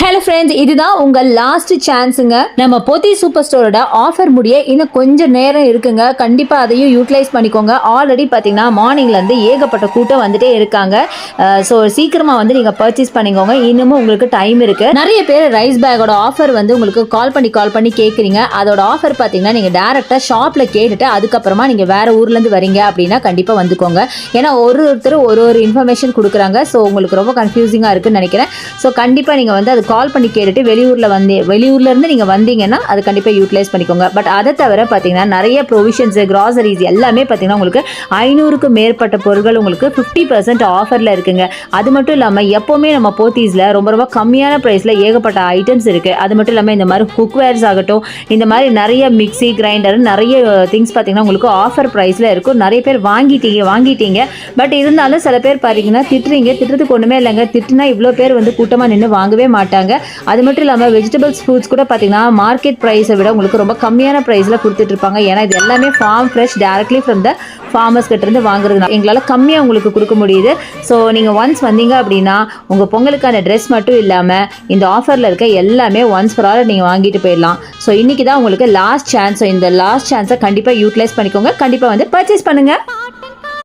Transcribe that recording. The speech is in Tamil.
ஹலோ ஃப்ரெண்ட்ஸ், இதுதான் உங்கள் லாஸ்ட் சான்ஸுங்க. நம்ம போத்தி சூப்பர் ஸ்டோரோட ஆஃபர் முடிய இன்னும் கொஞ்சம் நேரம் இருக்குங்க. கண்டிப்பாக அதையும் யூட்டிலைஸ் பண்ணிக்கோங்க. ஆல்ரெடி பார்த்தீங்கன்னா மார்னிங்லேருந்து ஏகப்பட்ட கூட்டம் வந்துட்டே இருக்காங்க. ஸோ சீக்கிரமாக வந்து நீங்கள் பர்ச்சேஸ் பண்ணிக்கோங்க. இன்னமும் உங்களுக்கு டைம் இருக்குது. நிறைய பேர் ரைஸ் பேக்கோட ஆஃபர் வந்து உங்களுக்கு கால் பண்ணி கேட்குறீங்க. அதோட ஆஃபர் பார்த்தீங்கன்னா நீங்கள் டேரெக்டாக ஷாப்பில் கேட்டுட்டு அதுக்கப்புறமா நீங்கள் வேறு ஊர்லேருந்து வரீங்க அப்படின்னா கண்டிப்பாக வந்துக்கோங்க. ஏன்னா ஒருத்தர் ஒரு இன்ஃபர்மேஷன் கொடுக்குறாங்க. ஸோ உங்களுக்கு ரொம்ப கன்ஃபியூசிங்காக இருக்குன்னு நினைக்கிறேன். ஸோ கண்டிப்பாக நீங்கள் வந்து அது கால் பண்ணி கேட்டுட்டு வெளியூர்லேருந்து நீங்கள் வந்தீங்கன்னா அது கண்டிப்பாக யூட்டிலைஸ் பண்ணிக்கோங்க. பட் அதை தவிர பார்த்தீங்கன்னா நிறைய ப்ரொவிஷன்ஸு, கிராசரிஸ் எல்லாமே பார்த்தீங்கன்னா உங்களுக்கு 500க்கும் மேற்பட்ட பொருட்கள் உங்களுக்கு 50% ஆஃபரில் இருக்குங்க. அது மட்டும் இல்லாமல் எப்போவுமே நம்ம போத்தீஸில் ரொம்ப ரொம்ப கம்மியான ப்ரைஸில் ஏகப்பட்ட ஐட்டம்ஸ் இருக்குது. அது மட்டும் இல்லாமல் இந்த மாதிரி குக்வேர்ஸ் ஆகட்டும், இந்த மாதிரி நிறைய மிக்சி, கிரைண்டர், நிறைய திங்ஸ் பார்த்தீங்கன்னா உங்களுக்கு ஆஃபர் ப்ரைஸில் இருக்கும். நிறைய பேர் வாங்கிட்டீங்க. பட் இருந்தாலும் சில பேர் பார்த்தீங்கன்னா திட்டுறதுக்கு ஒன்றுமே இல்லைங்க. திட்டுனா இவ்வளோ பேர் வந்து கூட்டமாக நின்று வாங்கவே மாட்டாங்க. அது மட்டும் இல்லாமல் வெஜிடபிள்ஸ், ஃப்ரூட்ஸ் கூட பார்த்தீங்கன்னா மார்க்கெட் ப்ரைஸை விட உங்களுக்கு ரொம்ப கம்மியான ப்ரைஸில் கொடுத்துட்டு இருப்பாங்க. ஏன்னா இது எல்லாமே farm fresh, directly from the farmers கிட்டேருந்து வாங்குறது எங்களால் கம்மியாக உங்களுக்கு கொடுக்க முடியுது. ஸோ நீங்கள் ஒன்ஸ் வந்தீங்க அப்படின்னா உங்கள் பொங்கலுக்கான ட்ரெஸ் மட்டும் இல்லாமல் இந்த ஆஃபரில் இருக்க எல்லாமே ஒன்ஸ் ஃபார் ஆல் நீங்கள் வாங்கிட்டு போயிடலாம். ஸோ இன்றைக்கி தான் உங்களுக்கு லாஸ்ட் சான்ஸ். இந்த லாஸ்ட் சான்ஸை கண்டிப்பாக யூட்டிலைஸ் பண்ணிக்கோங்க. கண்டிப்பாக வந்து பர்ச்சேஸ் பண்ணுங்கள்.